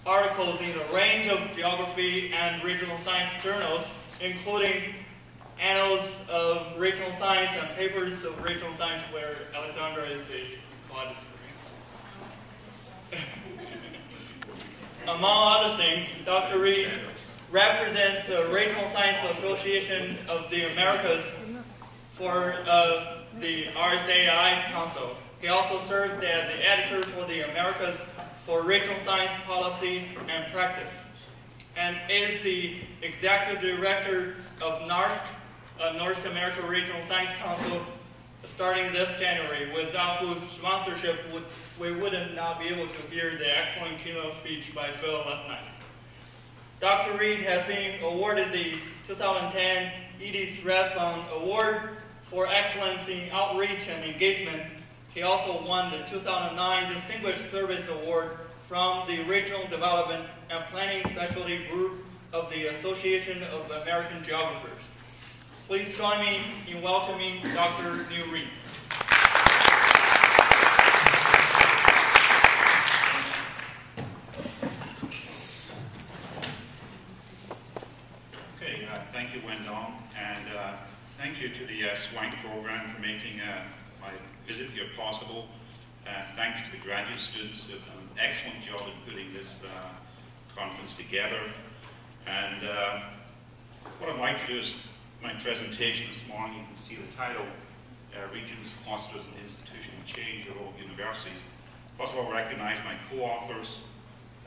articles in a range of geography and regional science journals, including Annals of Regional Science and Papers of Regional Science, where Alexandra is the Claudius. Among other things, Dr. Reid represents the Regional Science Association of the Americas for the RSAI Council. He also served as the editor for the Americas for Regional Science Policy and Practice, and is the executive director of NARSC, North America Regional Science Council, starting this January, without whose sponsorship we would not be able to hear the excellent keynote speech by Phil last night. Dr. Reid has been awarded the 2010 Edith Rathbun Award for Excellence in Outreach and Engagement. He also won the 2009 Distinguished Service Award from the Regional Development and Planning Specialty Group of the Association of American Geographers. Please join me in welcoming Dr. New Reid. Okay, thank you, Wendong, and thank you to the SWANK program for making my visit here possible. Thanks to the graduate students who have done an excellent job in putting this conference together. And what I'd like to do is, my presentation this morning, you can see the title, Regions, Clusters, and Institutional Change at all universities. First of all, recognize my co-authors.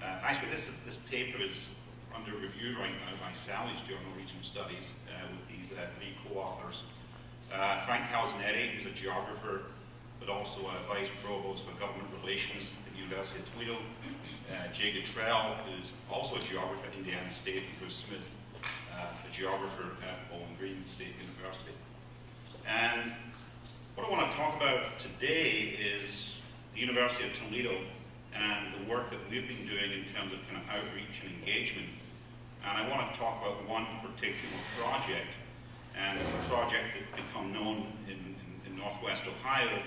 Actually, this paper is under review right now by Sally's Journal, Regional Studies, with these three co-authors. Frank Calzanetti, who's a geographer, but also a Vice Provost for Government Relations at the University of Toledo. Jay Guttrell, who's also a geographer at Indiana State, and Bruce Smith, a geographer at Bowling Green State University. And what I want to talk about today is the University of Toledo and the work that we've been doing in terms of kind of outreach and engagement. And I want to talk about one particular project, and it's a project that's become known in Northwest Ohio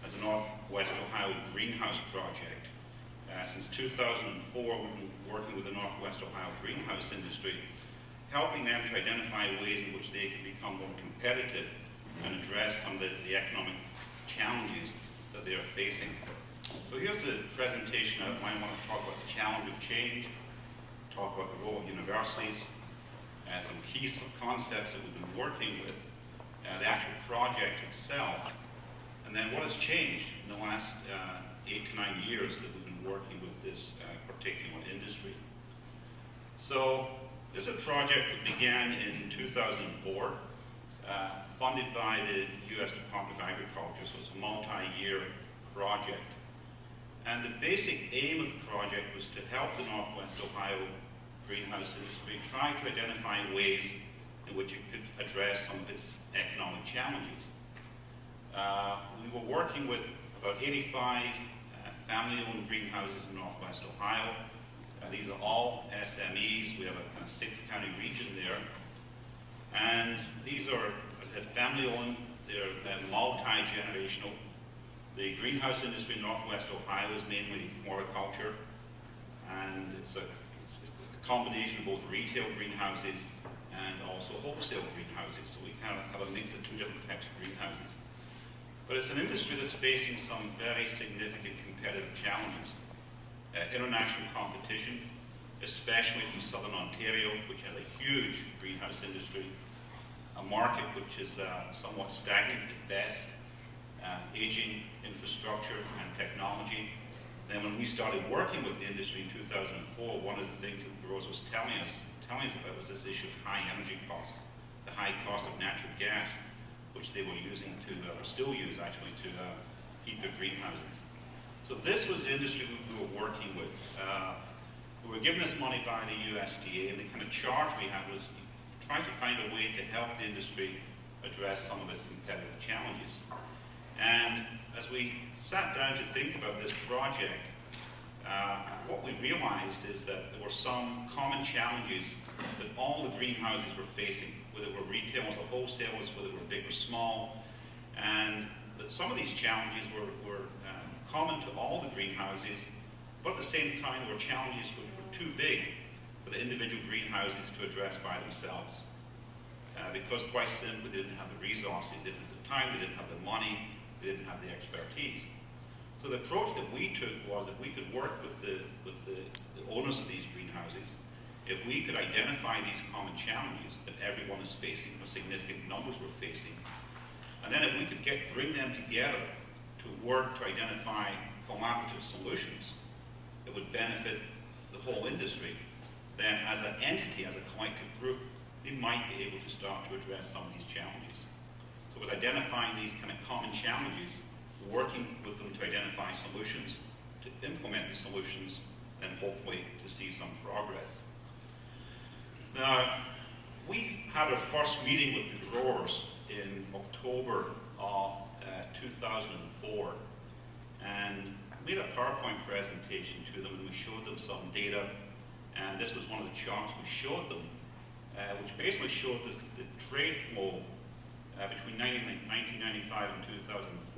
as the Northwest Ohio Greenhouse Project. Since 2004, we've been working with the Northwest Ohio greenhouse industry, helping them to identify ways in which they can become more competitive and address some of the economic challenges that they are facing. So here's the presentation outline. I want to talk about the challenge of change, talk about the role of universities, some key concepts that we've been working with, the actual project itself, and then what has changed in the last 8 to 9 years that we've been working with this particular industry. So this is a project that began in 2004, funded by the U.S. Department of Agriculture, so it's a multi-year project. And the basic aim of the project was to help the Northwest Ohio greenhouse industry try to identify ways in which it could address some of its economic challenges. We were working with about 85 family-owned greenhouses in Northwest Ohio. These are all SMEs. We have a kind of 6-county region there. And these are, as I said, family-owned. They're multi-generational. The greenhouse industry in Northwest Ohio is mainly floriculture, and it's a combination of both retail greenhouses and also wholesale greenhouses. So we kind of have a mix of two different types of greenhouses. But it's an industry that's facing some very significant competitive challenges. International competition, especially from Southern Ontario, which has a huge greenhouse industry, a market which is somewhat stagnant at best, aging infrastructure and technology. Then when we started working with the industry in 2004, one of the things that Rose was telling us about was this issue of high energy costs, the high cost of natural gas, which they were using to, or still use actually, to heat their greenhouses. So this was the industry we were working with. We were given this money by the USDA, and the kind of charge we had was trying to find a way to help the industry address some of its competitive challenges. And as we sat down to think about this project, what we realized is that there were some common challenges that all the greenhouses were facing, whether it were retailers or wholesalers, whether it were big or small, and that some of these challenges were common to all the greenhouses, but at the same time there were challenges which were too big for the individual greenhouses to address by themselves. Because quite simply they didn't have the resources, they didn't have the time, they didn't have the money, they didn't have the expertise. So the approach that we took was that we could work with the owners of these greenhouses. If we could identify these common challenges that everyone is facing, or significant numbers were facing, and then if we could bring them together to work to identify collaborative solutions that would benefit the whole industry, then as an entity, as a collective group, they might be able to start to address some of these challenges. So it was identifying these kind of common challenges, working with them to identify solutions, to implement the solutions, and hopefully to see some progress. Now, we had our first meeting with the growers in October of 2004, and made a PowerPoint presentation to them, and we showed them some data, and this was one of the charts we showed them, which basically showed the trade flow between 1995 and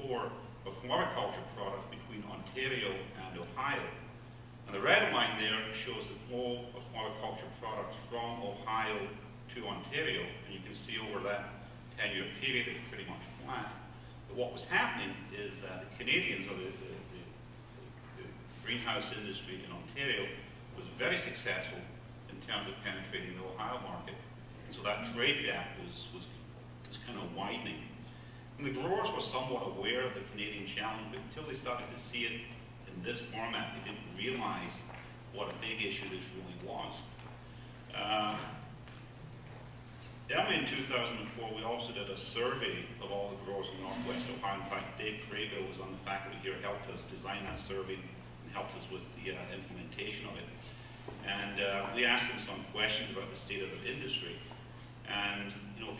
2004 of floriculture products between Ontario and Ohio. And the red line there shows the flow of floriculture products from Ohio to Ontario, and you can see over that 10-year period it's pretty much flat. But what was happening is the Canadians, or the greenhouse industry in Ontario, was very successful in terms of penetrating the Ohio market. And so that trade gap was kind of widening. And the growers were somewhat aware of the Canadian challenge, but until they started to see it in this format, they didn't realize what a big issue this really was. Early in 2004, we also did a survey of all the growers in Northwest Ohio. In fact, Dave CRAE was on the faculty here, helped us design that survey and helped us with the implementation of it. And we asked them some questions about the state of the industry. And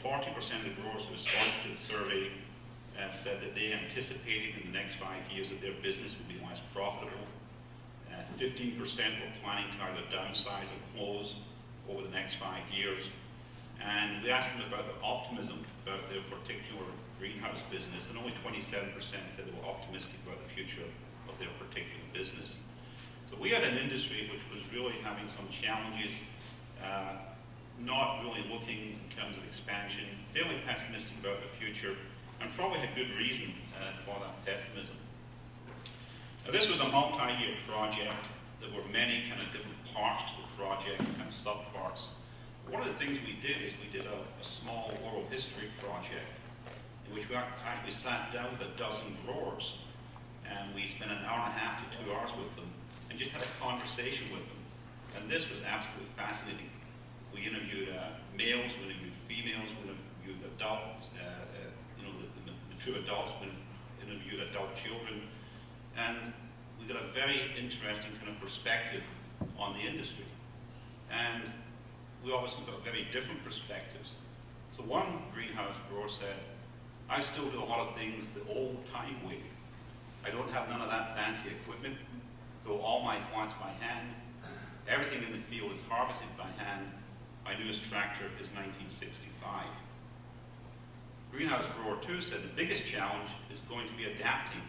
40% of the growers who responded to the survey said that they anticipated in the next 5 years that their business would be less profitable. 15% were planning to either downsize or close over the next 5 years. And we asked them about their optimism about their particular greenhouse business, and only 27% said they were optimistic about the future of their particular business. So we had an industry which was really having some challenges, not really looking in terms of expansion, fairly pessimistic about the future, and probably had good reason for that pessimism. Now, this was a multi-year project. There were many kind of different parts to the project, kind of sub-parts. One of the things we did is we did a small oral history project in which we actually sat down with a dozen growers, and we spent an hour and a half to 2 hours with them and just had a conversation with them. And this was absolutely fascinating. We interviewed males, we interviewed females, we interviewed adults, the true adults, we interviewed adult children, and we got a very interesting kind of perspective on the industry. And we obviously got very different perspectives. So one greenhouse grower said, I still do a lot of things the old time way. I don't have none of that fancy equipment, so all my plants by hand. Everything in the field is harvested by hand. My newest tractor is 1965. Greenhouse grower 2 said the biggest challenge is going to be adapting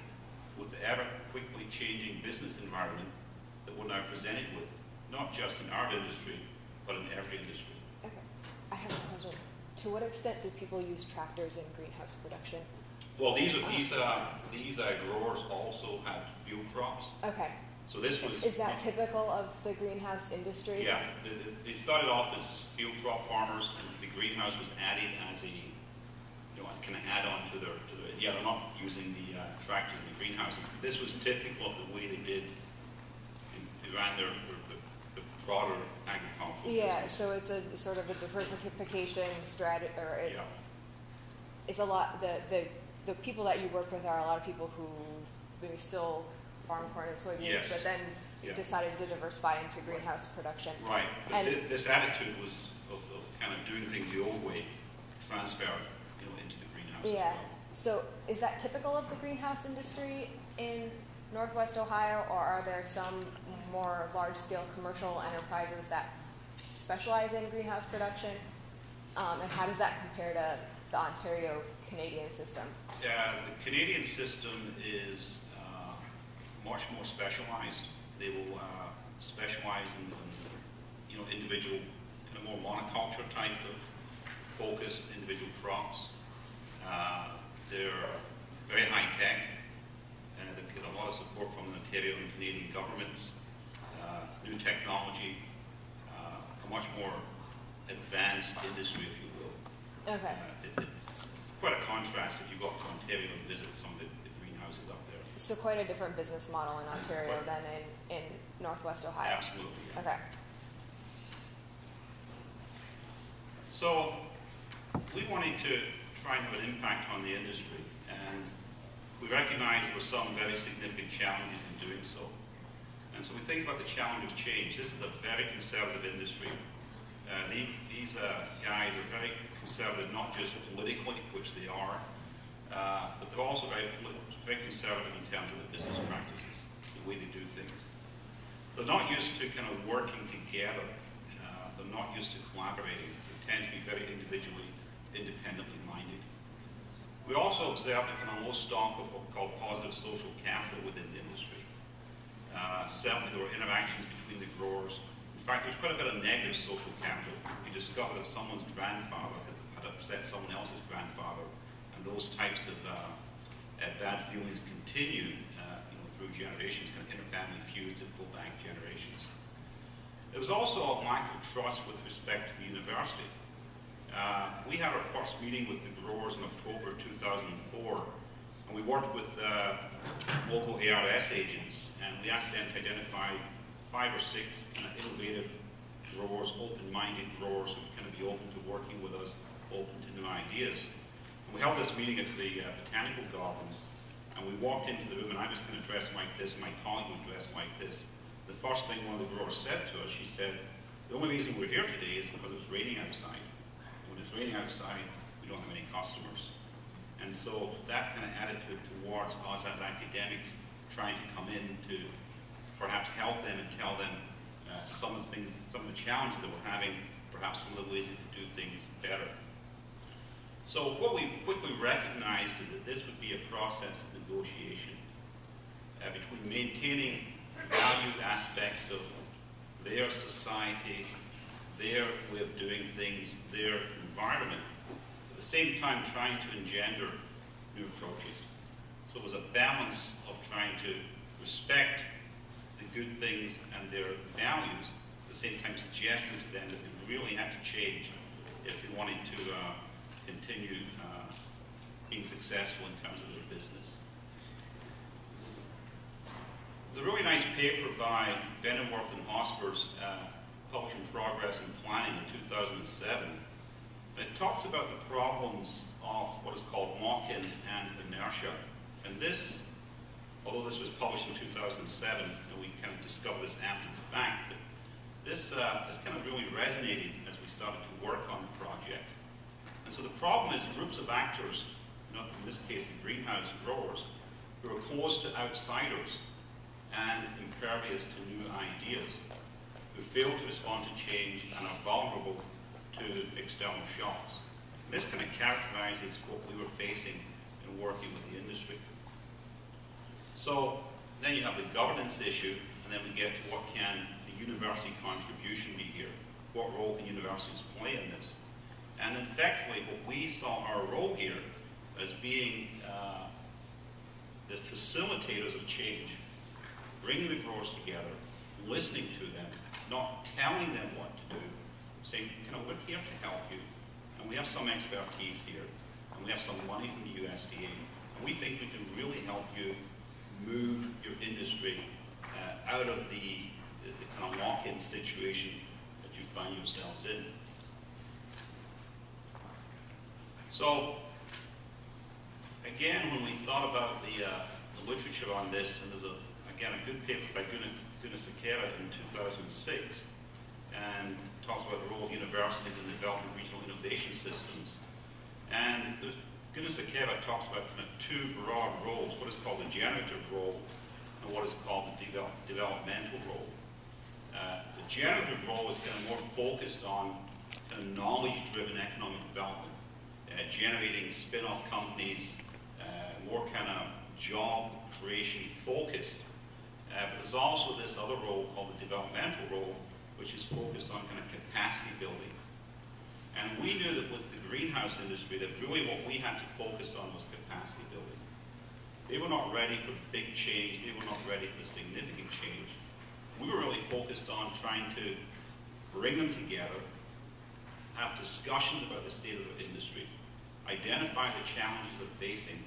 with the ever quickly changing business environment that we're now presented with, not just in our industry, but in every industry. Okay, I have a question. To what extent do people use tractors in greenhouse production? Well, these growers also had field crops. Okay. So this was. Is that typical of the greenhouse industry? Yeah, they started off as field crop farmers, and the greenhouse was added as a, kind of add on to their. Yeah, they're not using the tractors in the greenhouses. But this was typical of the way they did. They ran the broader agricultural business. So it's a sort of a diversification strategy, or yeah. It's a lot. The people that you work with are a lot of people who maybe still farm corn and soybeans, Yes. but then Yeah. decided to diversify into greenhouse production. Right. But And this attitude was of kind of doing things the old way, transferred, into the greenhouse. yeah. So is that typical of the greenhouse industry in Northwest Ohio, or are there some more large-scale commercial enterprises that specialize in greenhouse production? And how does that compare to the Ontario Canadian system? The Canadian system is much more specialized. They will specialize in individual, kind of more monoculture type of focused individual crops. They're very high tech, and they get a lot of support from the Ontario and Canadian governments. New technology, a much more advanced industry, if you will. Okay. It's quite a contrast if you go up to Ontario and visit some of the greenhouses up there. So quite a different business model in Ontario than in Northwest Ohio. Absolutely. Yeah. Okay. So we wanted to try and have an impact on the industry, and we recognize there were some very significant challenges in doing so. And so we think about the challenge of change. This is a very conservative industry. These guys are very conservative, not just politically, which they are, but they're also very conservative in terms of the business practices, the way they do things. They're not used to kind of working together. They're not used to collaborating. They tend to be very individually, independently minded. We also observed a kind of low stock of what we call positive social capital within the industry. Certainly there were interactions between the growers. In fact, there's quite a bit of negative social capital. You discover that someone's grandfather had upset someone else's grandfather, and those types of bad feelings continue through generations, kind of inter-family feuds that go back generations. There was also a lack of trust with respect to the university. We had our first meeting with the growers in October 2004, and we worked with local ARS agents, and we asked them to identify 5 or 6 kind of innovative growers, open-minded growers who would kind of be open to working with us, open to new ideas. And we held this meeting at the Botanical Gardens, and we walked into the room, and I was kind of dressed like this, and my colleague was dressed like this. The first thing one of the growers said to us, she said, "The only reason we're here today is because it's raining outside. And when it's raining outside, we don't have any customers." And so that kind of attitude towards us as academics, trying to come in to perhaps help them and tell them some of the things, some of the challenges that we're having, perhaps some of the ways they could do things better. So what we quickly recognized is that this would be a process of negotiation between maintaining valued aspects of their society, their way of doing things, their environment, at the same time trying to engender new approaches. So it was a balance of trying to respect the good things and their values, at the same time suggesting to them that they really had to change if they wanted to continue being successful in terms of their business. There's a really nice paper by Benenworth and Hospers, published in Progress and Planning in 2007. And it talks about the problems of what is called lock-in and inertia. And this, although this was published in 2007, and we kind of discovered this after the fact, but this kind of really resonated as we started to work on the project. And so the problem is groups of actors, in this case the greenhouse growers, who are close to outsiders and impervious to new ideas, who fail to respond to change and are vulnerable to external shocks. And this kind of characterizes what we were facing in working with the industry. So then you have the governance issue, and then we get to what can the university contribution be here? What role can universities play in this? And effectively, what we saw our role here as being the facilitators of change, bringing the growers together, listening to them, not telling them what to do, saying, we're here to help you, and we have some expertise here, and we have some money from the USDA, and we think we can really help you move your industry out of the kind of lock-in situation that you find yourselves in. So, again, when we thought about the literature on this, and there's again a good paper by Gunnar in 2006, and talks about the role of universities in developing regional innovation systems. And Gunnar talks about kind of 2 broad roles, what is called the generative role and what is called the developmental role. The generative role is kind of more focused on kind of knowledge-driven economic development, generating spin-off companies, more kind of job creation focused. But there's also this other role called the developmental role, which is focused on kind of capacity building. And we knew that with the greenhouse industry that really what we had to focus on was capacity building. They were not ready for big change. They were not ready for significant change. We were really focused on trying to bring them together, have discussions about the state of the industry, identify the challenges they're facing,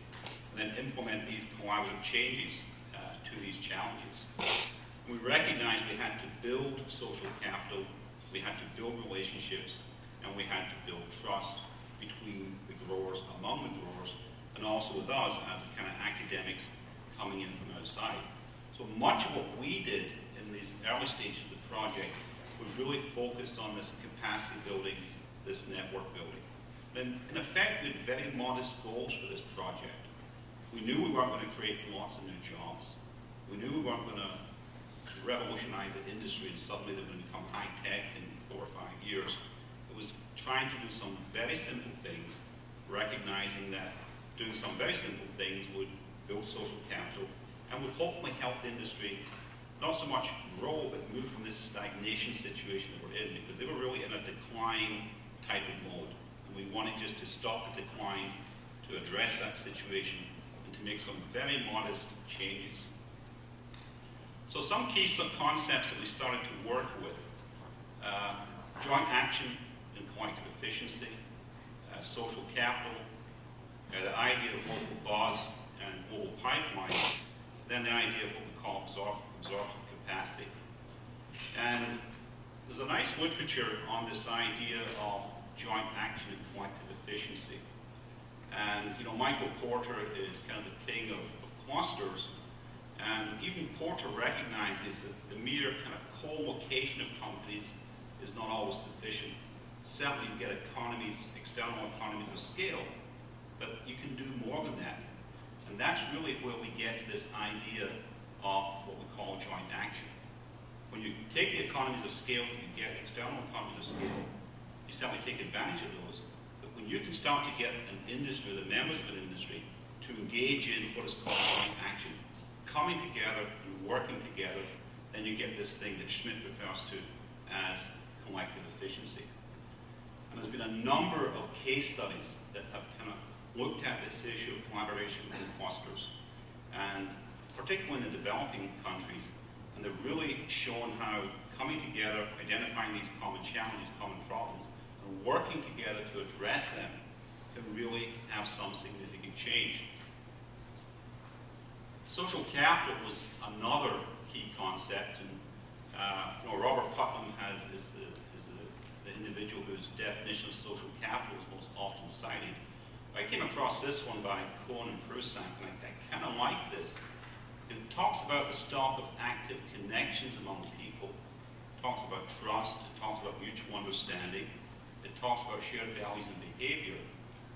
and then implement these collaborative changes to these challenges. We recognized we had to build social capital, we had to build relationships, and we had to build trust between the growers, among the growers, and also with us as kind of academics coming in from outside. So much of what we did in these early stages of the project was really focused on this capacity building, this network building. And in effect, we had very modest goals for this project. We knew we weren't going to create lots of new jobs. We knew we weren't going to revolutionize the industry and suddenly they're going to become high-tech in 4 or 5 years. It was trying to do some very simple things, recognizing that doing some very simple things would build social capital and would hopefully help the industry not so much grow, but move from this stagnation situation that we're in, because they were really in a decline type of mode. And we wanted just to stop the decline, to address that situation, and to make some very modest changes. So some key concepts that we started to work with, joint action and collective efficiency, social capital, the idea of local bars and global pipelines, then the idea of what we call absorptive capacity. And there's a nice literature on this idea of joint action and collective efficiency. And you know, Michael Porter is kind of the king of clusters. And even Porter recognizes that the mere kind of co-location of companies is not always sufficient. Certainly you get external economies of scale, but you can do more than that. And that's really where we get to this idea of what we call joint action. When you take the economies of scale that you get, external economies of scale, you certainly take advantage of those. But when you can start to get an industry, the members of an industry, to engage in what is called joint action, coming together and working together, then you get this thing that Schmidt refers to as collective efficiency. And there's been a number of case studies that have kind of looked at this issue of collaboration within clusters, and particularly in the developing countries, and they've really shown how coming together, identifying these common challenges, common problems, and working together to address them can really have some significant change. Social capital was another key concept, and you know, Robert Putnam is the individual whose definition of social capital is most often cited. I came across this one by Cohen and Prusak, and I kind of like this. It talks about the stock of active connections among people. It talks about trust. It talks about mutual understanding. It talks about shared values and behavior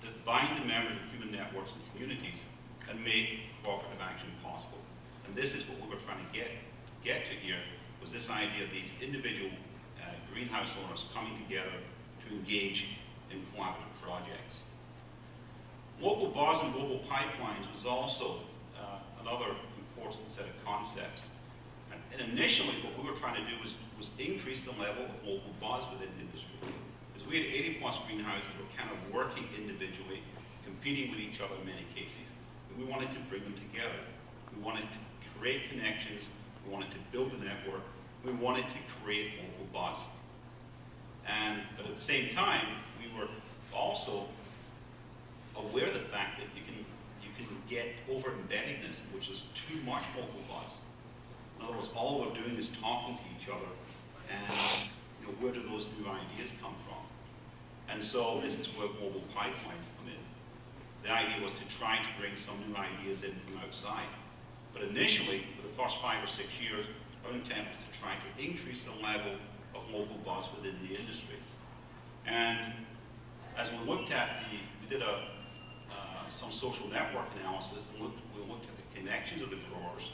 that bind the members of human networks and communities and make cooperative action possible. And this is what we were trying to get to here, was this idea of these individual greenhouse owners coming together to engage in collaborative projects. Local bars and global pipelines was also another important set of concepts. And initially what we were trying to do was increase the level of local bars within the industry. Because we had 80 plus greenhouses that were kind of working individually, competing with each other in many cases. We wanted to bring them together. We wanted to create connections. We wanted to build a network. We wanted to create local buzz. But at the same time, we were also aware of the fact that you can get over-embeddedness, which is too much local buzz. In other words, all they're doing is talking to each other, and you know, where do those new ideas come from? And so this is where global pipelines come in. The idea was to try to bring some new ideas in from outside. But initially, for the first 5 or 6 years, our intent was to try to increase the level of local buzz within the industry. And as we looked at we did some social network analysis, and we looked at the connections of the growers,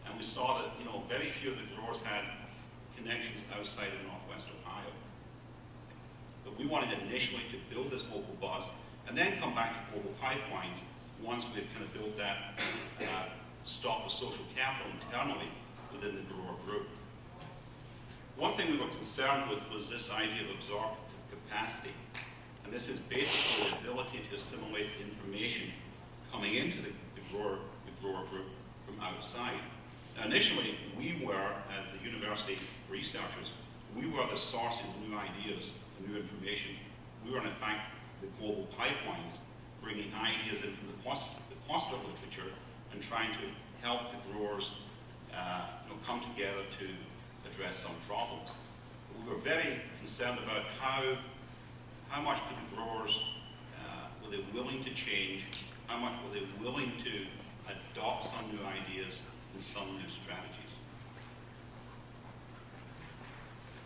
and we saw that very few of the growers had connections outside of Northwest Ohio. But we wanted initially to build this local buzz, and then come back to global pipelines once we had kind of built that stock of social capital internally within the grower group. One thing we were concerned with was this idea of absorptive capacity. And this is basically the ability to assimilate information coming into the grower group from outside. Now, initially, we were, as the university researchers, we were the source of new ideas and new information. We were, in fact, the global pipelines, bringing ideas in from the cluster literature and trying to help the growers come together to address some problems. We were very concerned about how much could the growers, were they willing to change, how much were they willing to adopt some new ideas and some new strategies.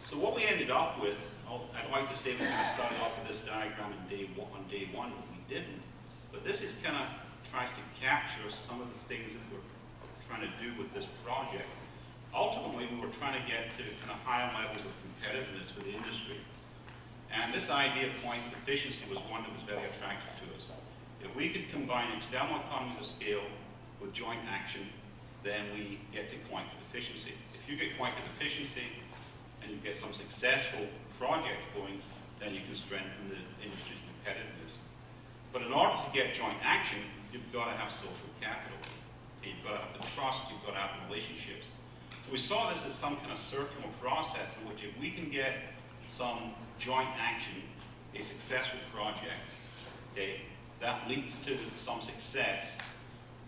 So what we ended up with, I'd like to say we kind of started off with this diagram on day one, but we didn't. But this is kind of tries to capture some of the things that we're trying to do with this project. Ultimately, we were trying to get to kind of higher levels of competitiveness for the industry. And this idea of point of efficiency was one that was very attractive to us. If we could combine external economies of scale with joint action, then we get to point of efficiency. If you get point of efficiency and you get some successful projects going, then you can strengthen the industry's competitiveness. But in order to get joint action, you've got to have social capital. You've got to have the trust, you've got to have relationships. So we saw this as some kind of circular process in which if we can get some joint action, a successful project, okay, that leads to some success.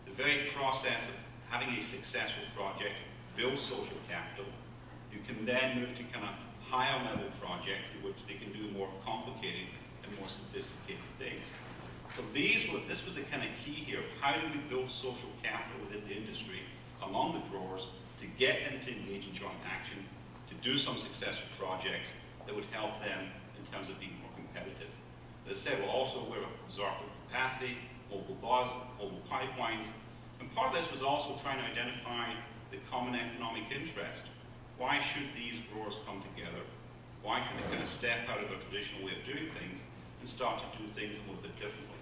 The very process of having a successful project builds social capital. You can then move to kind of higher level projects in which they can do more complicated and more sophisticated things. So this was a kind of key here. How do we build social capital within the industry among the growers to get them to engage in joint action, to do some successful projects that would help them in terms of being more competitive. As I said, we're also aware of absorptive capacity, local laws, global pipelines, and part of this was also trying to identify the common economic interest. Why should these growers come together? Why should they kind of step out of their traditional way of doing things and start to do things a little bit differently?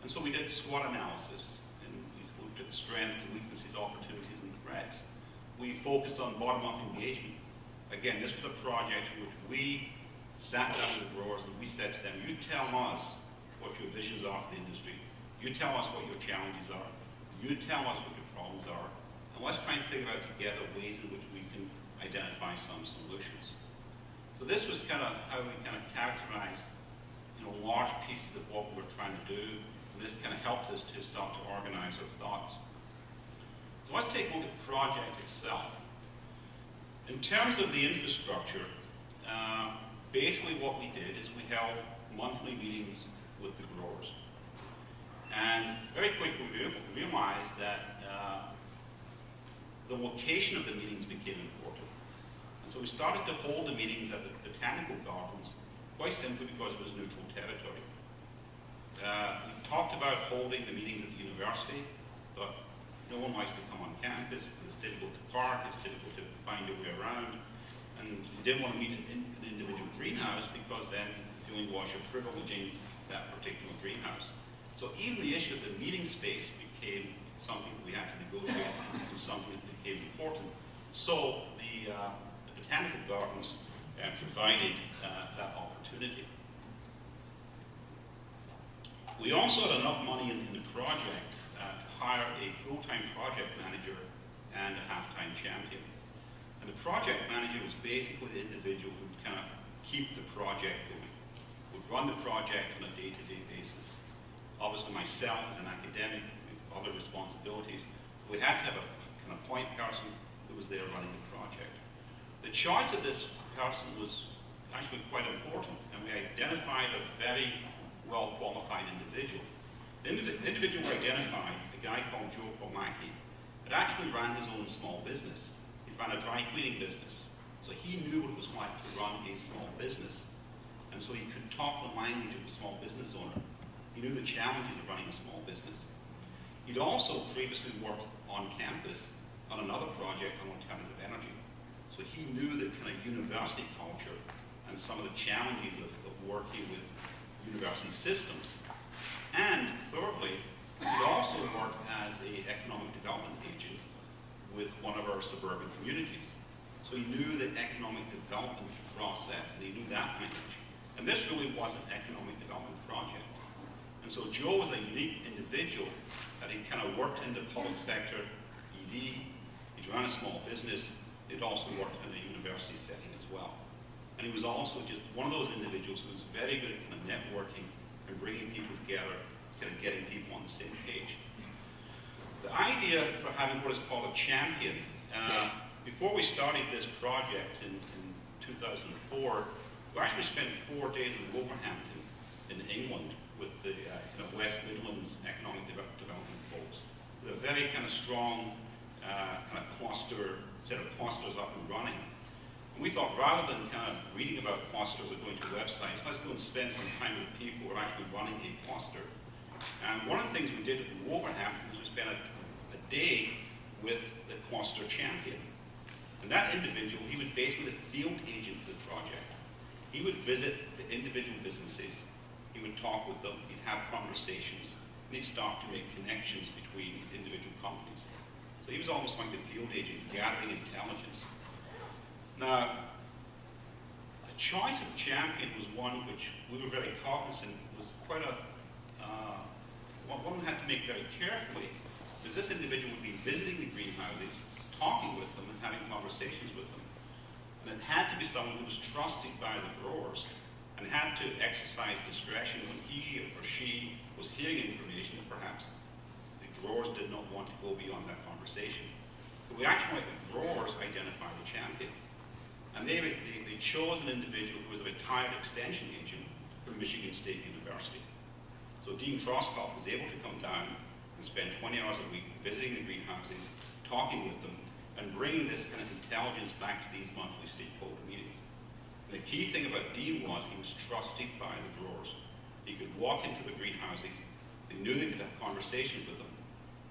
And so we did SWOT analysis, and we looked at strengths and weaknesses, opportunities and threats. We focused on bottom-up engagement. Again, this was a project in which we sat down with the growers and we said to them, you tell us what your visions are for the industry. You tell us what your challenges are. You tell us what your problems are. And let's try and figure out together ways in which we can identify some solutions. So this was kind of how we kind of characterized, large pieces of what we were trying to do. And this kind of helped us to start to organize our thoughts. So let's take a look at the project itself. In terms of the infrastructure, basically what we did is we held monthly meetings with the growers. And very quickly we realized that the location of the meetings became important. And so we started to hold the meetings at the botanical gardens, quite simply because it was neutral territory. We talked about holding the meetings at the university, but no one likes to come on campus because it's difficult to park, it's difficult to find your way around. And we didn't want to meet in an individual greenhouse because then the feeling was you're privileging that particular greenhouse. So even the issue of the meeting space became something that we had to negotiate and something that became important. So the botanical gardens provided that opportunity. We also had enough money in the project to hire a full-time project manager and a half-time champion. And the project manager was basically the individual who would kind of keep the project going, would run the project on a day-to-day basis. Obviously myself as an academic with other responsibilities, so we had to have a kind of point person who was there running the project. The choice of this person was actually quite important, and we identified a very well-qualified individual. The individual we identified, a guy called Joe Pomaki, had actually ran his own small business. He ran a dry cleaning business. So he knew what it was like to run a small business. And so he could talk the language of the small business owner. He knew the challenges of running a small business. He'd also previously worked on campus on another project on alternative energy. So he knew the kind of university culture and some of the challenges of working with university systems. And thirdly, he also worked as an economic development agent with one of our suburban communities. So he knew the economic development process, and he knew that language. And this really was an economic development project. And so Joe was a unique individual that he kind of worked in the public sector, ED, he ran a small business, he'd also worked in a university setting as well. And he was also just one of those individuals who was very good at kind of networking and bringing people together, kind of getting people on the same page. The idea for having what is called a champion, before we started this project in 2004, we actually spent 4 days in Wolverhampton in England with the kind of West Midlands economic development folks. With a very kind of strong kind of set of clusters up and running. And we thought rather than kind of reading about clusters or going to websites, let's go and spend some time with the people who are actually running a cluster. And one of the things we did in Wolverhampton was we spent a day with the cluster champion. And that individual, he was basically the field agent for the project. He would visit the individual businesses, he would talk with them, he'd have conversations, and he'd start to make connections between individual companies. So he was almost like the field agent, gathering intelligence. Now, the choice of champion was one which we were very cognizant was quite a, one had to make very carefully, because this individual would be visiting the greenhouses, talking with them and having conversations with them. And it had to be someone who was trusted by the growers and had to exercise discretion when he or she was hearing information that perhaps the growers did not want to go beyond that conversation. But we actually let the growers identify the champion. And they chose an individual who was a retired extension agent from Michigan State University. So Dean Troscott was able to come down and spend 20 hours a week visiting the greenhouses, talking with them, and bringing this kind of intelligence back to these monthly stakeholder meetings. And the key thing about Dean was he was trusted by the growers. He could walk into the greenhouses, they knew they could have conversations with them,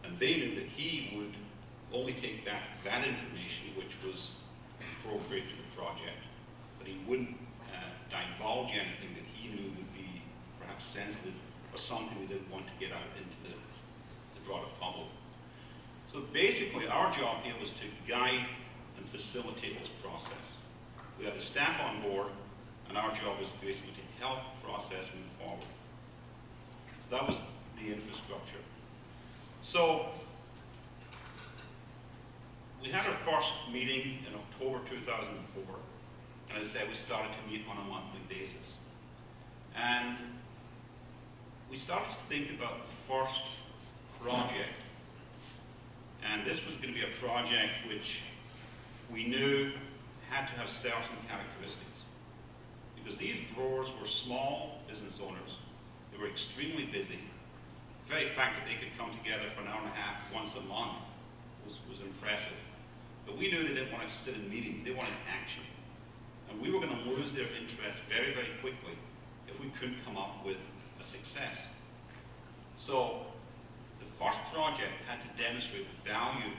and they knew that he would only take that information which was appropriate to the project, but he wouldn't divulge anything that he knew would be perhaps sensitive or something they didn't want to get out into the broader public. So basically our job here was to guide and facilitate this process. We had the staff on board, and our job was basically to help the process move forward. So that was the infrastructure. So we had our first meeting in October 2004, and as I said, we started to meet on a monthly basis. And we started to think about the first project. And this was going to be a project which we knew had to have certain characteristics. Because these growers were small business owners. They were extremely busy. The very fact that they could come together for an hour and a half once a month was impressive. But we knew they didn't want to sit in meetings. They wanted action. And we were going to lose their interest very, very quickly if we couldn't come up with a success. So the first project had to demonstrate the value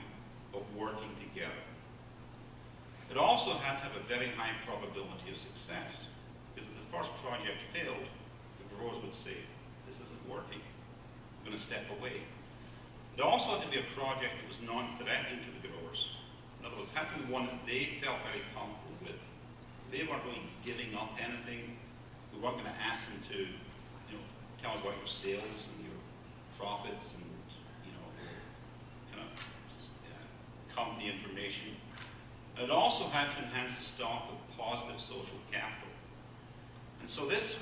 of working together. It also had to have a very high probability of success, because if the first project failed, the growers would say, this isn't working, I'm going to step away. It also had to be a project that was non-threatening to the growers. In other words, it had to be one that they felt very comfortable with. They weren't really giving up anything. We weren't going to ask them to, tell us about your sales and your profits and, kind of company information. And it also had to enhance the stock of positive social capital. And so this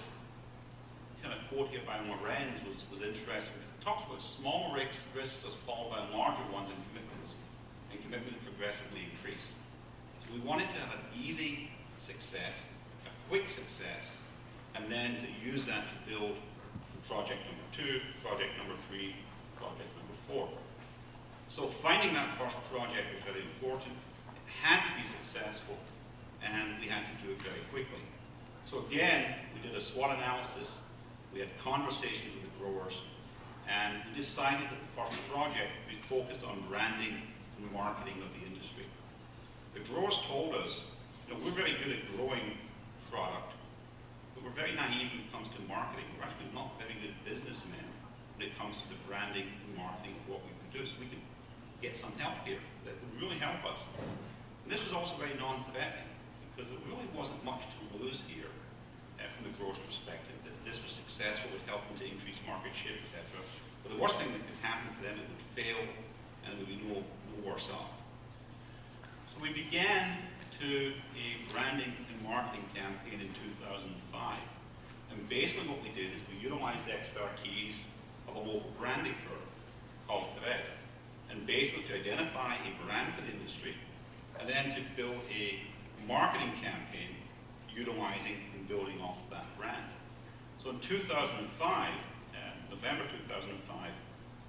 kind of quote here by Lorenz was interesting, because it talks about small risks as followed by larger ones and commitments progressively increase. So we wanted to have an easy success, a quick success, and then to use that to build project number 2, project number 3, project number 4. So finding that first project was very important. It had to be successful, and we had to do it very quickly. So again, we did a SWOT analysis, we had conversations with the growers, and we decided that the first project would be focused on branding and marketing of the industry. The growers told us, we're very good at growing product, but we're very naive when it comes to marketing. We're actually not very good businessmen when it comes to the branding and marketing of what we produce. We could get some help here that would really help us. And this was also very non-threatening, because there really wasn't much to lose here from the grower's perspective. That this was successful, would help them to increase market share, etc. But the worst thing that could happen for them, it would fail, and it would be no worse off. So we began a branding and marketing campaign in 2005. And basically what we did is we utilized the expertise of a local branding firm called CRAE, and basically to identify a brand for the industry, and then to build a marketing campaign utilizing and building off of that brand. So in 2005, November 2005,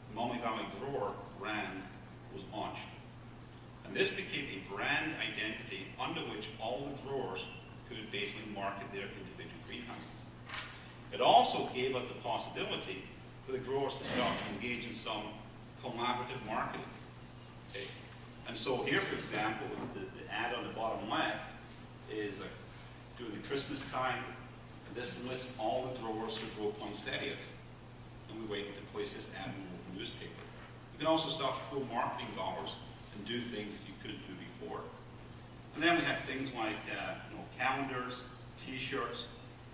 the Maumee Valley Grower brand was launched. And this became a brand identity under which all the growers could basically market their individual greenhouses. It also gave us the possibility for the growers to start to engage in some collaborative marketing. Okay? And so here, for example, the ad on the bottom left is during the Christmas time, and this lists all the growers who grow poinsettias. And we were able to place this ad in the local newspaper. You can also start to pull marketing dollars and do things that you couldn't do before. And then we have things like calendars, T-shirts.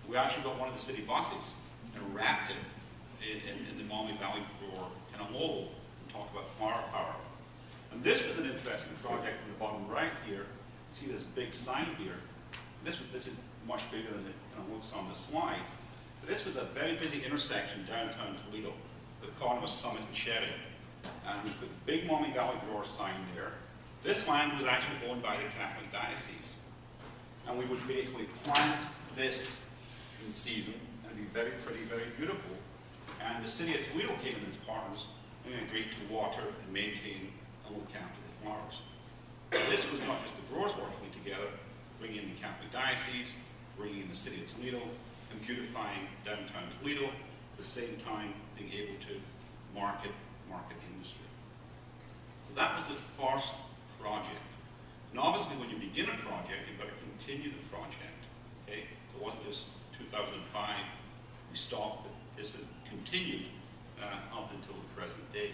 We actually got one of the city buses and wrapped it in the Maumee Valley Grower kind of logo and talked about flower power. And this was an interesting project in the bottom right here. You see this big sign here. This is much bigger than it looks on the slide. But this was a very busy intersection downtown Toledo, the corner of Summit and Cherry. And we put the big Maumee Valley Grower sign there. This land was actually owned by the Catholic Diocese. And we would basically plant this in season, and it'd be very pretty, very beautiful. And the city of Toledo came in as partners, and agreed to water and maintain and look after the flowers. This was not just the growers working together, bringing in the Catholic Diocese, bringing in the city of Toledo, and beautifying downtown Toledo, at the same time being able to market industry. So that was the first project. And obviously when you begin a project, you've got to continue the project. Okay? So it wasn't just 2005, we stopped, but this has continued up until the present day.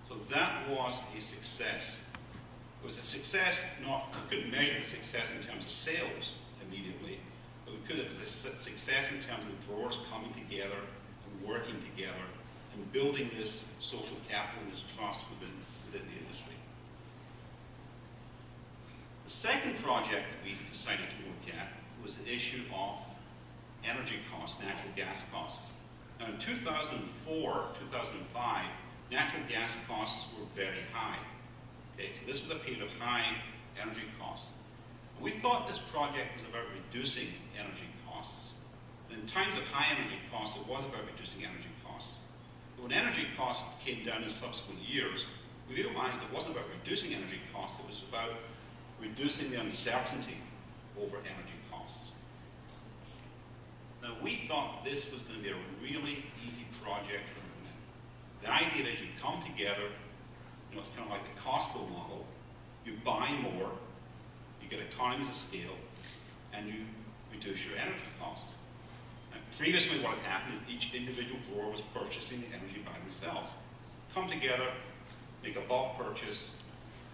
So that was a success. It was a success, we couldn't measure the success in terms of sales immediately, but we could have a success in terms of the growers coming together and working together and building this social capital and this trust within the industry. The second project that we decided to look at was the issue of energy costs, natural gas costs. Now in 2004, 2005, natural gas costs were very high. Okay, so this was a period of high energy costs. And we thought this project was about reducing energy costs. And in times of high energy costs, it was about reducing energy costs. But when energy costs came down in subsequent years, we realized it wasn't about reducing energy costs, it was about reducing the uncertainty over energy costs. Now we thought this was going to be a really easy project to implement. The idea is you come together, it's kind of like the Costco model, you buy more, you get economies of scale, and you reduce your energy costs. Now, previously what had happened is each individual grower was purchasing the energy by themselves. Come together, make a bulk purchase,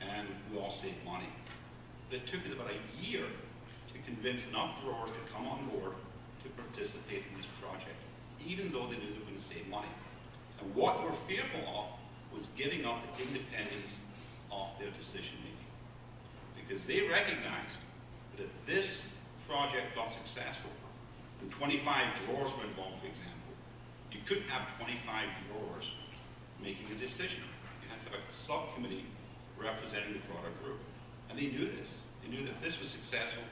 and we all save money. But it took us about a year to convince enough growers to come on board to participate in this project, even though they knew they were going to save money. And what we were fearful of was giving up the independence of their decision making. Because they recognized that if this project got successful, and 25 growers were involved, for example, you couldn't have 25 growers making a decision. You had to have a subcommittee representing the broader group. And they knew this. They knew that if this was successful,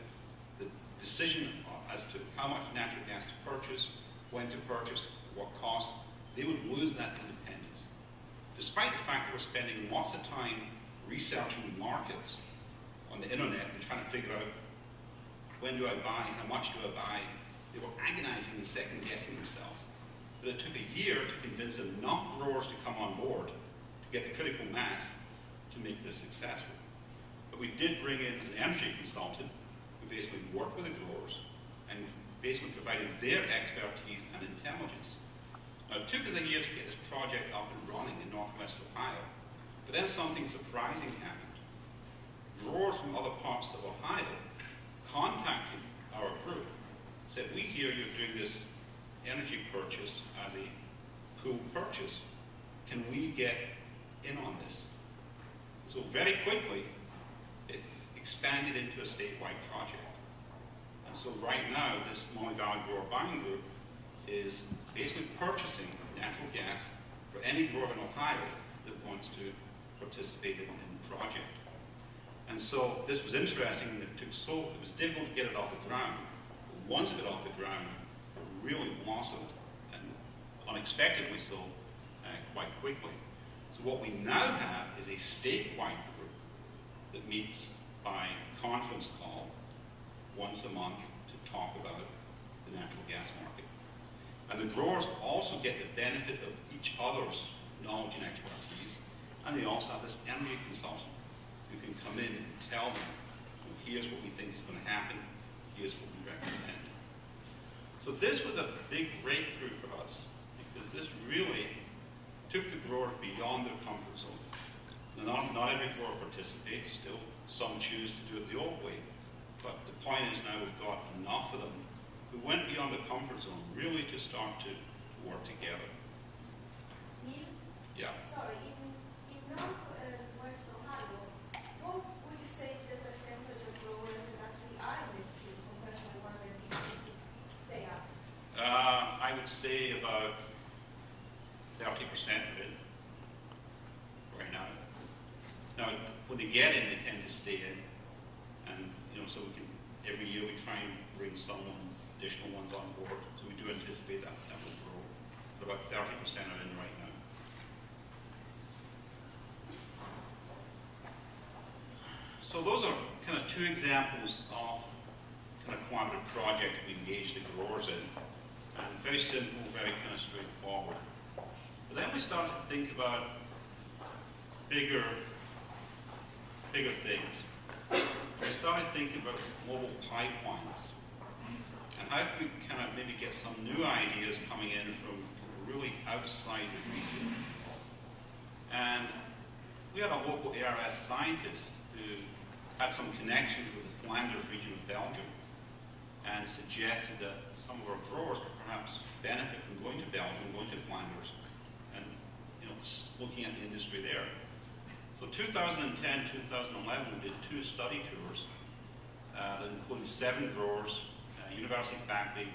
the decision as to how much natural gas to purchase, when to purchase, what cost, they would lose that independence. Despite the fact that we're spending lots of time researching markets on the internet and trying to figure out when do I buy, how much do I buy, they were agonizing and second guessing themselves. But it took a year to convince enough growers to come on board to get the critical mass to make this successful. But we did bring in an energy consultant who basically worked with the growers and basically provided their expertise and intelligence. Now, it took us a year to get this project up and running in Northwest Ohio, but then something surprising happened. growers from other parts of Ohio contacted our group, said, we hear you're doing this energy purchase as a pool purchase. Can we get in on this? So very quickly, it expanded into a statewide project. And so right now, this Molly Valley Grower Buying Group is basically purchasing natural gas for any grower in Ohio that wants to participate in the project. And so this was interesting, and it was difficult to get it off the ground. But once it got off the ground, it really blossomed, and unexpectedly so, quite quickly. So what we now have is a statewide group that meets by conference call once a month to talk about the natural gas market. And the growers also get the benefit of each other's knowledge and expertise, and they also have this energy consultant who can come in and tell them, well, here's what we think is going to happen, here's what we recommend. So this was a big breakthrough for us, because this really took the growers beyond their comfort zone. Now, not every grower participates, still some choose to do it the old way, but the point is now we've got enough of them who went beyond the comfort zone, really to start to work together. Yeah. Sorry, in Northwest Ohio, what would you say is the percentage of growers that actually are in this field compared to the one that decided to stay out? I would say about 30% of it right now. Now, when they get in, they tend to stay in, and so we can every year we try and bring additional ones on board. So we do anticipate that will grow. But about 30% are in right now. So those are kind of two examples of kind of collaborative project we engaged the growers in. And very simple, very kind of straightforward. But then we started to think about bigger things. We started thinking about global pipelines. And how could we kind of maybe get some new ideas coming in from really outside the region? And we had a local ARS scientist who had some connections with the Flanders region of Belgium and suggested that some of our growers could perhaps benefit from going to Belgium, going to Flanders, and looking at the industry there. So 2010, 2011, we did 2 study tours that included 7 growers, university faculty,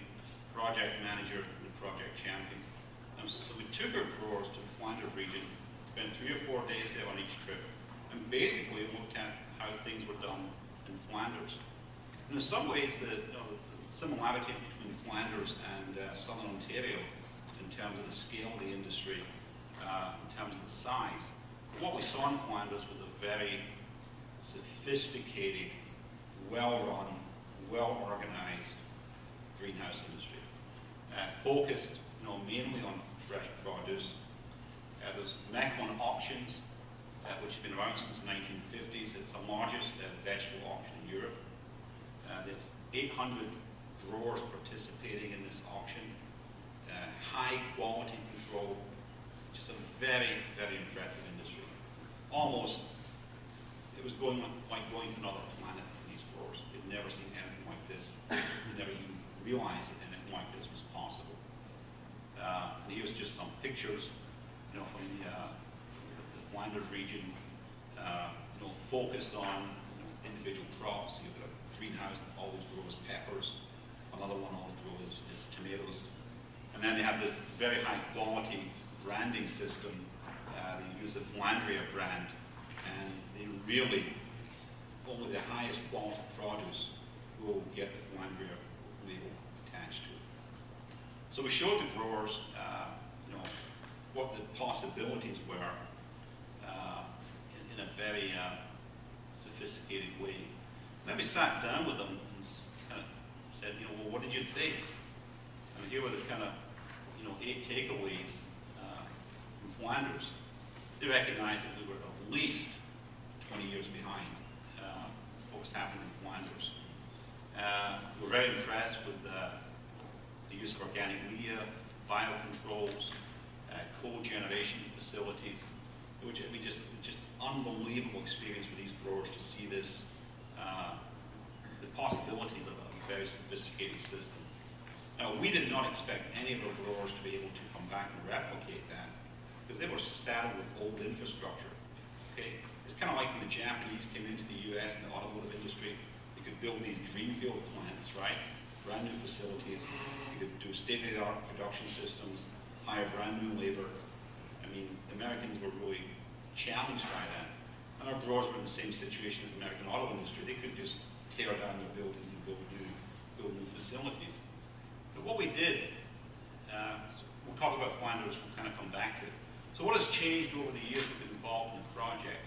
project manager, and the project champion. And so we took our growers to the Flanders region, spent 3 or 4 days there on each trip, and basically looked at how things were done in Flanders. And in some ways, the similarities between Flanders and southern Ontario in terms of the scale of the industry, in terms of the size. What we saw in Flanders was a very sophisticated, well-run, well-organized greenhouse industry, focused mainly on fresh produce. There's Mechlin auctions, which have been around since the 1950s. It's the largest vegetable auction in Europe. There's 800 growers participating in this auction. High quality control, just a very, very impressive industry. Almost, it was like going to another planet for these growers. They'd never seen anything like this. They never even realized that anything like this was possible. And here's just some pictures, from the Flanders region, focused on individual crops. You've got a greenhouse, all these grow is peppers. Another one, all they grow is tomatoes. And then they have this very high quality branding system. They use the Flandria brand, and they really, only the highest quality produce will get the Flandria label attached to it. So we showed the growers, what the possibilities were in a very sophisticated way. And then we sat down with them and kind of said, well, what did you think? And here were the kind of, 8 takeaways from Flanders. They recognized that we were at least 20 years behind what was happening in Flanders. We were very impressed with the use of organic media, biocontrols, cogeneration facilities, which I mean, just unbelievable experience for these growers to see this, the possibilities of a very sophisticated system. Now, we did not expect any of our growers to be able to come back and replicate that, because they were saddled with old infrastructure. Okay, it's kind of like when the Japanese came into the U.S. in the automotive industry. They could build these greenfield plants, right? Brand new facilities. You could do state-of-the-art production systems, hire brand new labor. I mean, the Americans were really challenged by that. And our growers were in the same situation as the American auto industry. They could just tear down their buildings and build new facilities. But what we did, we'll talk about Flanders, we'll kind of come back to it. So what has changed over the years we've been involved in the project?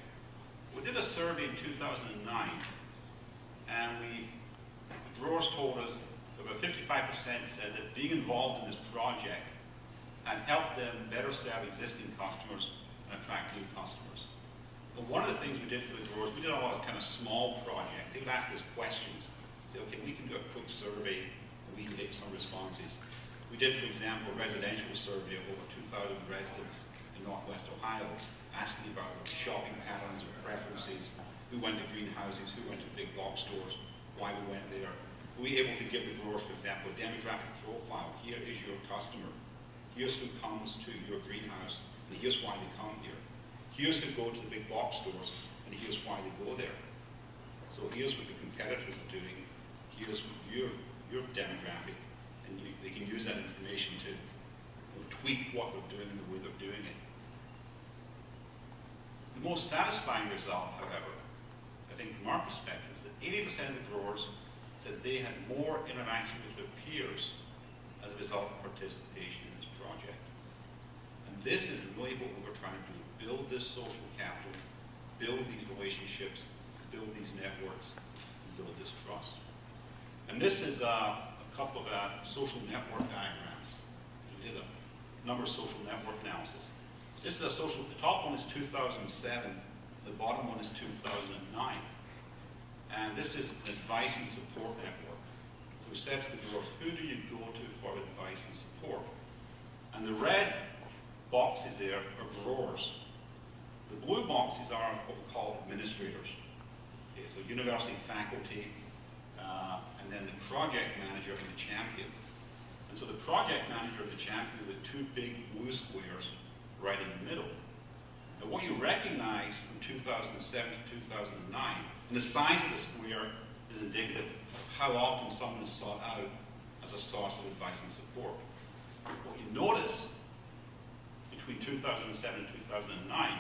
We did a survey in 2009, and the growers told us about 55% said that being involved in this project had helped them better serve existing customers and attract new customers. But one of the things we did for the growers, we did a lot of kind of small projects. They would ask us questions. Say, okay, we can do a quick survey, and we can get some responses. We did, for example, a residential survey of over 2,000 residents in Northwest Ohio, asking about shopping patterns or preferences, who went to greenhouses, who went to big box stores, why we went there. We were able to give the growers, for example, a demographic profile. Here is your customer. Here's who comes to your greenhouse, and here's why they come here. Here's who go to the big box stores, and here's why they go there. So here's what the competitors are doing. Here's your demographic, and they can use that information to tweak what they're doing and the way they're doing it. The most satisfying result, however, I think from our perspective, is that 80% of the growers said they had more interaction with their peers as a result of participation in this project. And this is really what we're trying to do, build this social capital, build these relationships, build these networks, and build this trust. And this is a couple of social network diagrams. We did a number of social network analysis. This is a social, the top one is 2007, the bottom one is 2009. And this is an advice and support network. So we said to the growers, who do you go to for advice and support? And the red boxes there are growers. The blue boxes are what we call administrators. Okay, so university faculty, and then the project manager and the champion. And so the project manager and the champion are the two big blue squares right in the middle. And what you recognize from 2007 to 2009, and the size of the square is indicative of how often someone is sought out as a source of advice and support. What you notice between 2007 and 2009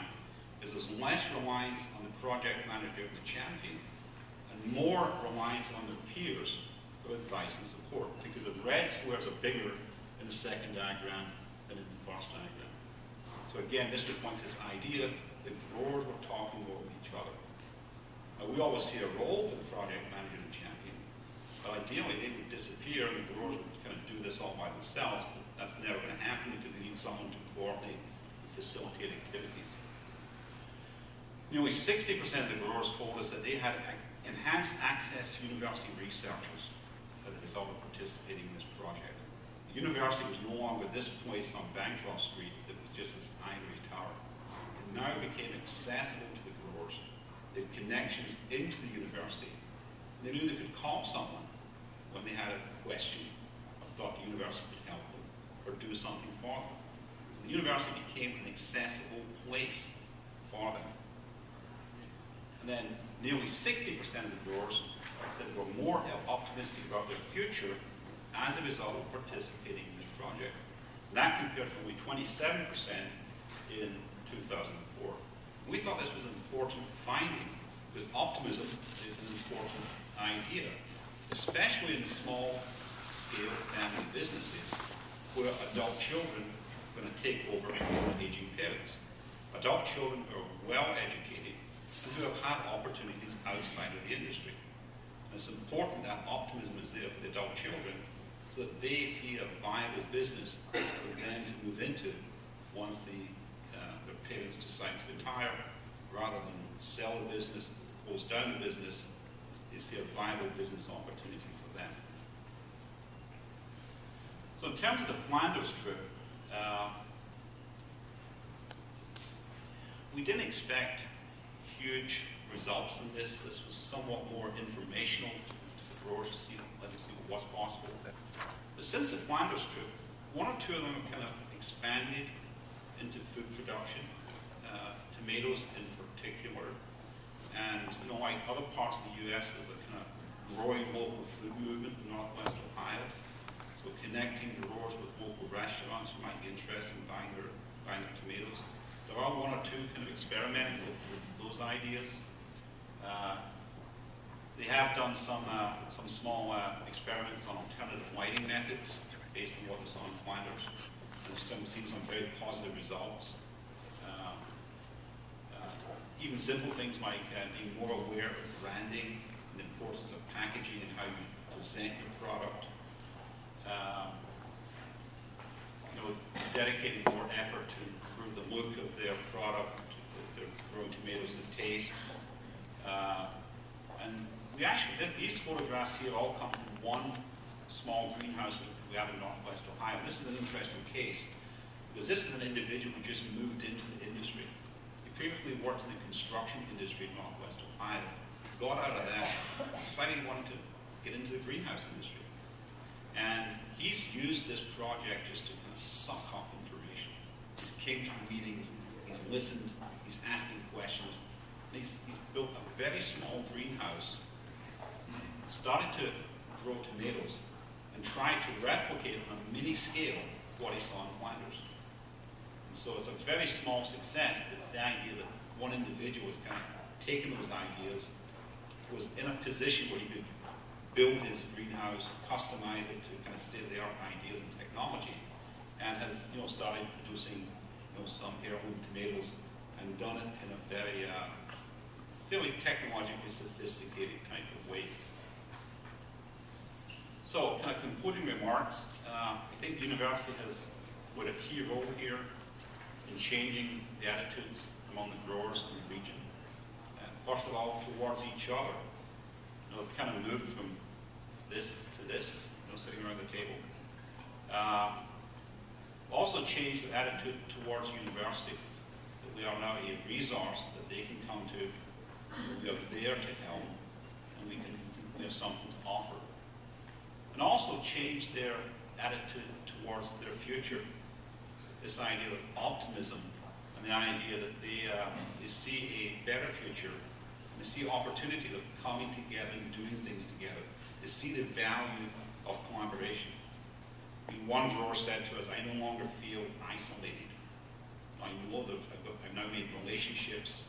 is there's less reliance on the project manager and the champion, and more reliance on their peers for advice and support, because the red squares are bigger in the second diagram than in the first diagram. So again, this reflects this idea that growers were talking over each other. Now, we always see a role for the project manager and champion, but ideally they would disappear and the growers would kind of do this all by themselves, but that's never going to happen because they need someone to coordinate and facilitate activities. Nearly 60% of the growers told us that they had enhanced access to university researchers as a result of participating in this project. The university was no longer this place on Bancroft Street that was just this ivory tower. It now became accessible to the growers. They had connections into the university. They knew they could call someone when they had a question or thought the university could help them or do something for them. So the university became an accessible place for them. And then nearly 60% of the growers said they were more optimistic about their future as a result of participating in this project. That compared to only 27% in 2004. We thought this was an important finding because optimism is an important idea, especially in small-scale family businesses where adult children are going to take over aging parents. Adult children are well-educated and who have had opportunities outside of the industry. And it's important that optimism is there for the adult children so that they see a viable business for them to move into once their parents decide to retire, rather than sell the business, close down the business. They see a viable business opportunity for them. So in terms of the Flanders trip, we didn't expect huge results from this. This was somewhat more informational to the growers to see, let them see what's possible. But since the Flanders trip, one or two of them have kind of expanded into food production, tomatoes in particular. And, you know, like other parts of the U.S., there's a kind of growing local food movement in Northwest Ohio. So connecting growers with local restaurants who might be interested in buying their tomatoes. There are one or two kind of experimenting with those ideas. They have done some small experiments on alternative lighting methods based on what they saw in Flanders. We've seen some very positive results. Even simple things like being more aware of branding and the importance of packaging and how you present your product. You know, dedicating more effort to improve the look of their product, their growing tomatoes, the taste. And we actually did these photographs here all come from one small greenhouse we have in Northwest Ohio. This is an interesting case because this is an individual who just moved into the industry. He previously worked in the construction industry in Northwest Ohio. Got out of that, decided he wanted to get into the greenhouse industry. And he's used this project just to kind of suck up information. He's came to meetings, he's listened, he's asking questions. And he's built a very small greenhouse, started to grow tomatoes, and tried to replicate on a mini scale what he saw in Flanders. And so it's a very small success, but it's the idea that one individual has kind of taken those ideas, was in a position where he could build his greenhouse, customize it to kind of state-of-the-art ideas and technology, and has, you know, started producing, you know, some heirloom tomatoes and done it in a very fairly technologically sophisticated type of way. So, kind of concluding remarks, I think the university has played a key role here in changing the attitudes among the growers in the region. First of all, towards each other. You know, they've kind of moved from this to this, you know, sitting around the table. Also changed the attitude towards university, that we are now a resource that they can come to, we are there to help, and we have something to offer. And also changed their attitude towards their future. This idea of optimism and the idea that they see a better future, and they see opportunity of coming together and doing things together. They see the value of collaboration. I mean, one grower said to us, I no longer feel isolated. I know that I've now made relationships,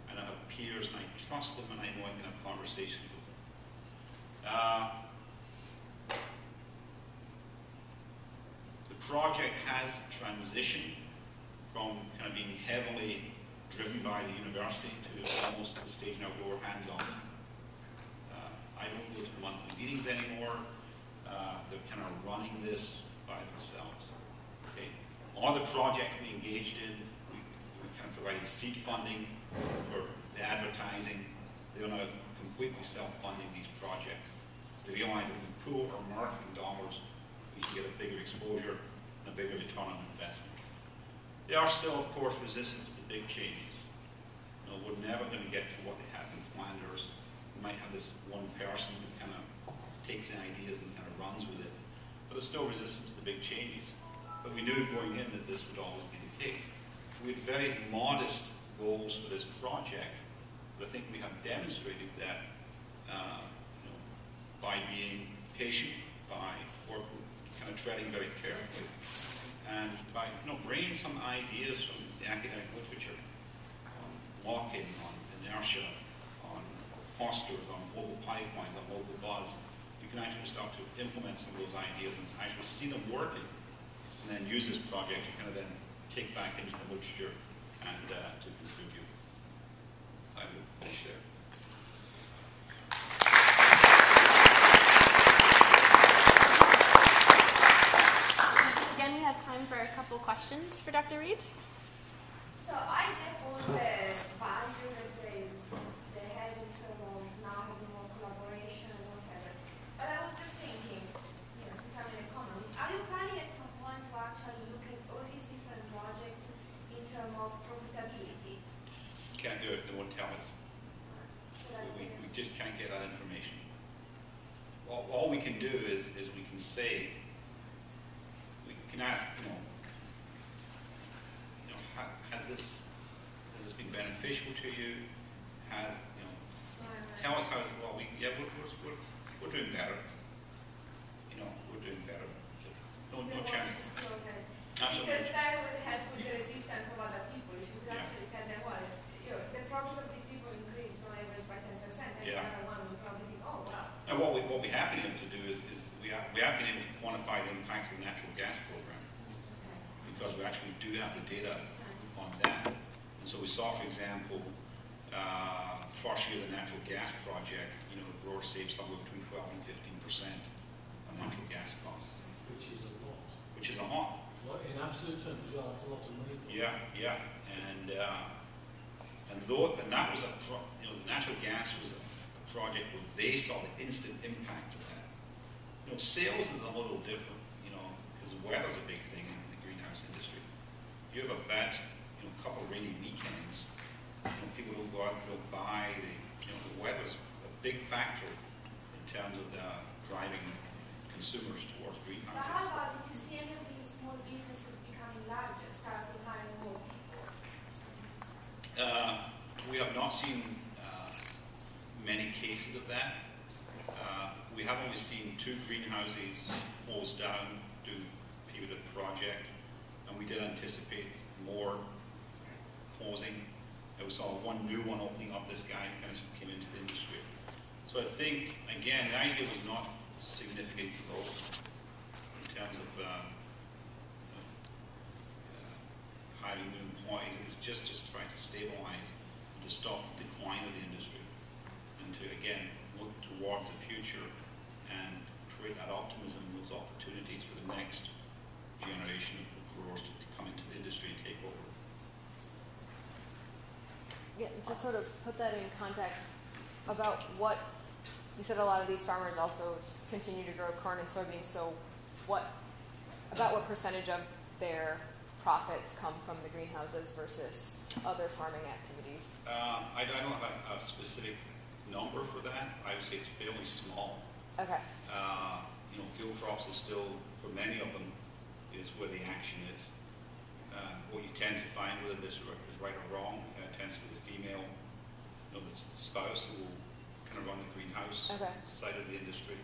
and I have peers, and I trust them, and I know I can have conversations with them. The project has transitioned from kind of being heavily driven by the university to almost the stage now where we're hands-on. I don't go to the monthly meetings anymore. They're kind of running this by themselves. Okay. All the project we engaged in, we kind of provided seed funding for the advertising. They're now completely self-funding these projects. So they realize that if we pool our marketing dollars, we can get a bigger exposure and a bigger return on investment. They are still, of course, resistant to the big changes. You know, we're never going to get to what they have in Flanders. We might have this one person who kind of takes the ideas and kind of runs with it, but they're still resistant to the big changes. But we knew going in that this would always be the case. We had very modest goals for this project, but I think we have demonstrated that you know, by being patient, by kind of treading very carefully, and by bringing some ideas from the academic literature on lock-in, on inertia, on clusters, on global pipelines, on local buzz, you can actually start to implement some of those ideas and actually see them working, and then use this project to kind of then take back into the literature and to contribute. I will finish there. Again, we have time for a couple questions for Dr. Reid. So I get all the value that they have in terms of now having more collaboration and whatever. But I was just thinking, you know, since I'm an economist, are you planning at some point to actually look at all these different projects in terms of profitability? get that information? All we can do is we can say, we can ask, has this been beneficial to you? Tell us how it's, well, we're doing better. We're doing better. No chance. Absolutely. Because that would help with the resistance of other people. If you could actually tell them, well, the profits of these people increase on average by 10%, and the other one will probably think, oh, wow. And what we have been able to do is we have been able to quantify the impacts of the natural gas program, because we actually do have the data on that. And so we saw, for example, first year of the natural gas project, the growers saved somewhere between 12 and 15% on natural gas costs. Which is a lot. Which is a lot. In absolute terms as well, that's a lot of money. Yeah. And that was the natural gas was a project where they saw the instant impact of that. Sales is a little different, because the weather's a big thing in the greenhouse industry. You have a bad, couple of rainy weekends, people don't go out and don't buy. The weather's a big factor in terms of driving consumers towards greenhouses. But how about, did you see any of these small businesses becoming larger, starting hiring more people? We have not seen many cases of that. We have only seen 2 greenhouses close down due to the period of the project, and we did anticipate more closing. We saw one new one opening up. This guy kind of came into the industry. So I think, again, the idea was not significant growth in terms of hiring new employees. It was just trying to stabilize and to stop the decline of the industry, and to, again, look towards the future and create that optimism and those opportunities for the next generation of growers to come into the industry and take over. Yeah, to sort of put that in context about what you said, a lot of these farmers also continue to grow corn and soybeans. So, what percentage of their profits come from the greenhouses versus other farming activities? I don't have a specific number for that. I would say it's fairly small. Okay. Field crops is still, for many of them, is where the action is. What you tend to find, whether this is right or wrong, tends to be the female, the spouse who will kind of run the greenhouse side of the industry.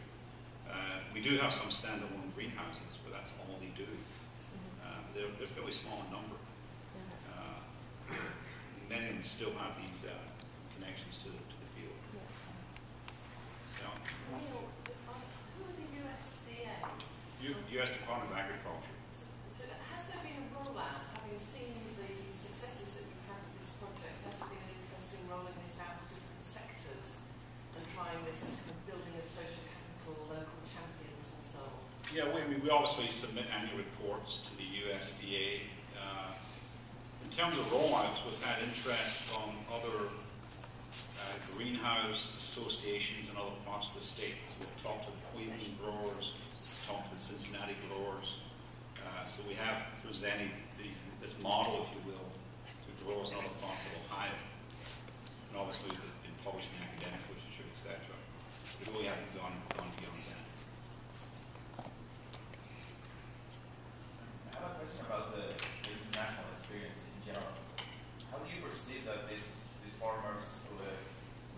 We do have some standalone greenhouses, but that's all they do. They're fairly small in number. Many of them still have these connections to the field. So, Neil, who are the USDA? U.S. Department of Agriculture. So has there been a rollout, having seen the successes that you've had with this project, has there been an interest in rolling this out to different sectors and trying this building of social capital, local champions and so on? Yeah, we obviously submit annual reports to the USDA. In terms of rollouts, we've had interest from other greenhouse associations in other parts of the state. So we've talked to the Cleveland growers, talked to the Cincinnati growers. So we have presented this model, if you will, to growers in other parts of Ohio. And obviously it's been published in academic literature, etc. It really hasn't gone beyond that. I have a question about the international experience in general. How do you perceive that these farmers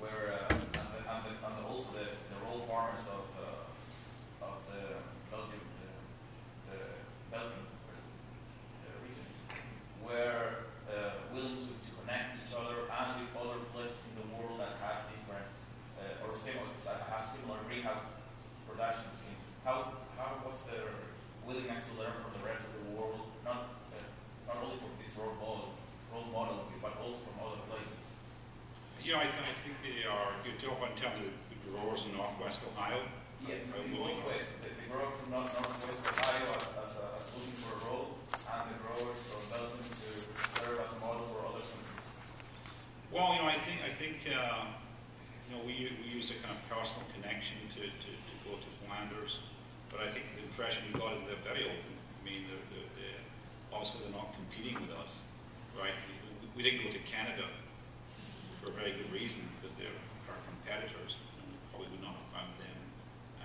were and also the rural farmers of the Belgian region were willing to connect each other and with other places in the world that have different have similar greenhouse production schemes? How was their willingness to learn from the rest of the world, not only from this role model, but also from other places? I think they are. You're talking in terms of the growers in Northwest Ohio. Yeah, in both ways. The growers from Northwest Ohio as looking for a role, and the growers from Belgium to serve as a model for other countries. Well, I think we use a kind of personal connection to go to Flanders, but I think the impression we got is they're very open. I mean, obviously they're not competing with us, right? We didn't go to Canada for a very good reason, because they're our competitors. we would not have found them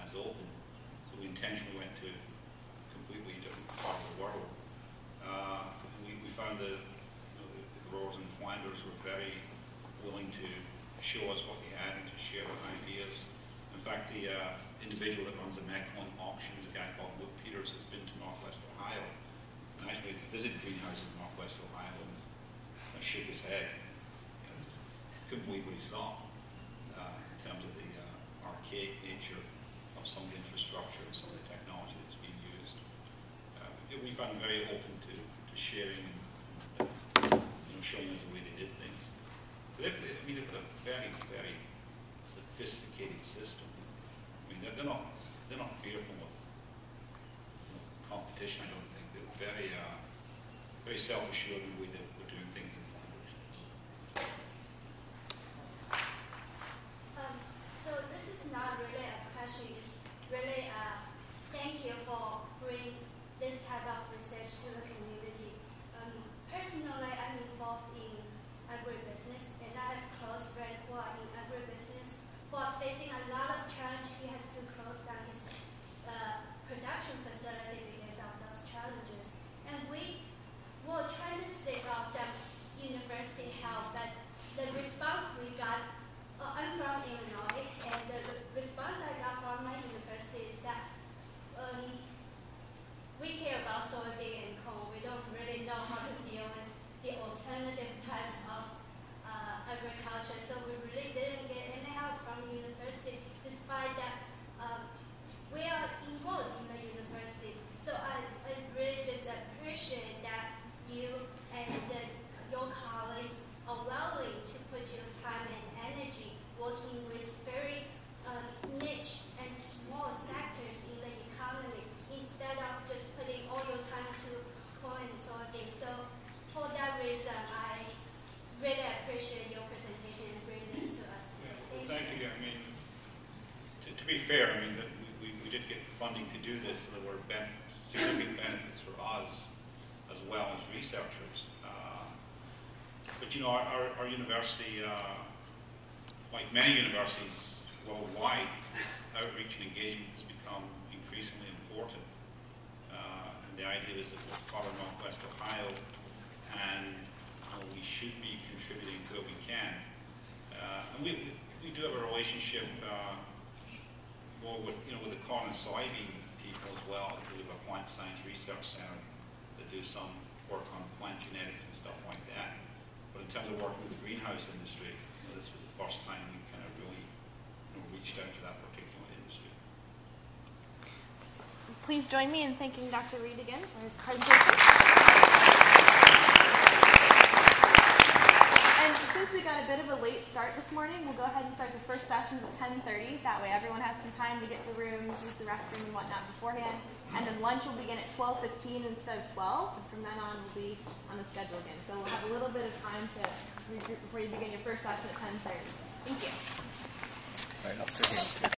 as open. So we intentionally went to a completely different part of the world. We found the growers in Flanders were very willing to show us what they had and to share their ideas. In fact, the individual that runs the Mecklen auctions, a guy called Luke Peters, has been to Northwest Ohio and actually visited greenhouses in Northwest Ohio and shook his head. Couldn't believe what he saw in terms of the archaic nature of some of the infrastructure and some of the technology that's being used. We found them very open to sharing and showing us the way they did things. But they've got a very, very sophisticated system. I mean, they're not fearful of competition. I don't think they're very, very self-assured in the way that we're doing things in Flanders. So this is not really a question. It's really thank you for bringing this type of research to the community. Personally, I'm involved in agribusiness, and I have close friends who are in agribusiness who are facing a lot of challenge. He has to close down his production facility because of those challenges. And we will try to seek out some university help, but the response we got, I'm from Illinois, and the response I got from my university is that we care about soybean and corn. We don't really know how to deal with the alternative type of agriculture, so we really didn't get any help from the university, despite that we are involved in the university. So I really just appreciate that you and your colleagues are willing to put your time and energy working with very niche and small sectors in the economy, instead of just putting all your time to corn and soybean. So for that reason, I really appreciate your presentation and bringing this to us today. Yeah, well, thank you. I mean, to be fair, I mean, that we did get funding to do this, so there were significant benefits for us as well as researchers. But you know, our university, like many universities worldwide, this outreach and engagement has become increasingly important. And the idea is that we're part of Northwest Ohio, and we should be contributing to what we can. And we do have a relationship more with the corn and soybean people as well. We have a plant science research center that do some work on plant genetics and stuff like that. But in terms of working with the greenhouse industry, this was the first time we kind of really reached out to that particular industry. Please join me in thanking Dr. Reid again for his presentation. And since we got a bit of a late start this morning, we'll go ahead and start the first sessions at 10:30. That way everyone has some time to get to the rooms, use the restroom and whatnot beforehand. And then lunch will begin at 12:15 instead of 12. And from then on, we'll be on the schedule again. So we'll have a little bit of time to regroup before you begin your first session at 10:30. Thank you. All right, I'll stay here.